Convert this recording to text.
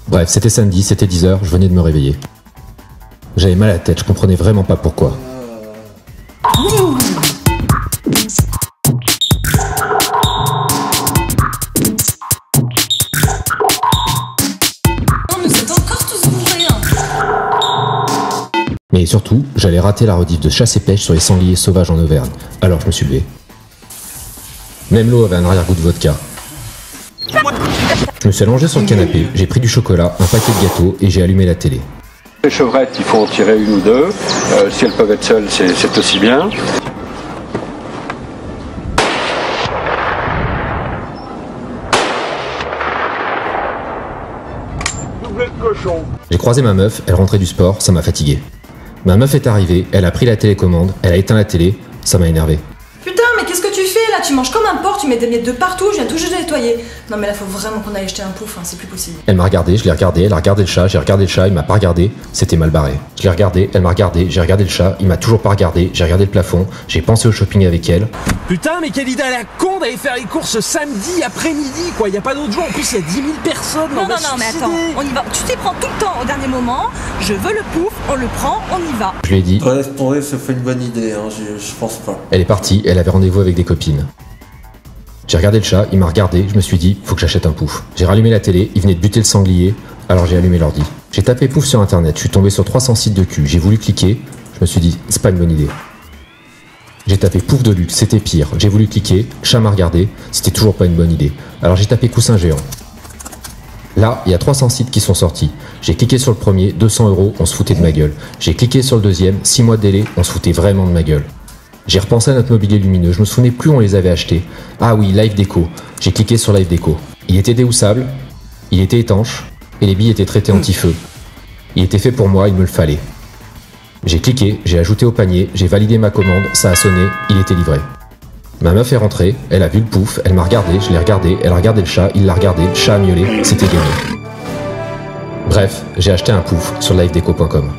Bref, c'était samedi, c'était 10h, je venais de me réveiller. J'avais mal à la tête, je comprenais vraiment pas pourquoi. Mais surtout, j'allais rater la rediff de chasse et pêche sur les sangliers sauvages en Auvergne. Alors je me suis levé. Même l'eau avait un arrière-goût de vodka. Je me suis allongé sur le canapé, j'ai pris du chocolat, un paquet de gâteaux et j'ai allumé la télé. Les chevrettes, il faut en tirer une ou deux. Si elles peuvent être seules, c'est aussi bien. J'ai croisé ma meuf, elle rentrait du sport, ça m'a fatigué. Ma meuf est arrivée, elle a pris la télécommande, elle a éteint la télé, ça m'a énervé. Putain, mais qu'est-ce que tu fais là? Tu manges comme un porc, tu mets des miettes de partout, je viens tout juste de nettoyer. Non mais là faut vraiment qu'on aille jeter un pouf, hein, c'est plus possible. Elle m'a regardé, je l'ai regardé, elle a regardé le chat, j'ai regardé le chat, il m'a pas regardé, c'était mal barré. Je l'ai regardé, elle m'a regardé, j'ai regardé le chat, il m'a toujours pas regardé, j'ai regardé le plafond, j'ai pensé au shopping avec elle. Putain, mais quelle idée à la con d'aller faire les courses samedi après-midi, quoi. Y a pas d'autre jour, en plus y a 10 000 personnes. Non, mais attends, on y va. Tu t'y prends tout le temps au dernier moment. Je veux le pouf, on le prend, on y va. Je lui ai dit. Laisse tomber, ça fait une bonne idée, hein, je pense pas. Elle est partie, elle avait rendez-vous avec des copines. J'ai regardé le chat, il m'a regardé, je me suis dit, faut que j'achète un pouf. J'ai rallumé la télé, il venait de buter le sanglier, alors j'ai allumé l'ordi. J'ai tapé pouf sur internet, je suis tombé sur 300 sites de cul, j'ai voulu cliquer, je me suis dit, c'est pas une bonne idée. J'ai tapé pouf de luxe, c'était pire, j'ai voulu cliquer, chat m'a regardé, c'était toujours pas une bonne idée. Alors j'ai tapé coussin géant. Là, il y a 300 sites qui sont sortis. J'ai cliqué sur le premier, 200 €, on se foutait de ma gueule. J'ai cliqué sur le deuxième, 6 mois de délai, on se foutait vraiment de ma gueule. J'ai repensé à notre mobilier lumineux, je me souvenais plus où on les avait achetés. Ah oui, Live Déco. J'ai cliqué sur Live Déco. Il était déhoussable, il était étanche, et les billes étaient traitées anti-feu. Il était fait pour moi, il me le fallait. J'ai cliqué, j'ai ajouté au panier, j'ai validé ma commande, ça a sonné, il était livré. Ma meuf est rentrée, elle a vu le pouf, elle m'a regardé, je l'ai regardé, elle a regardé le chat, il l'a regardé, le chat a miaulé, c'était gagné. Bref, j'ai acheté un pouf sur livedeco.com.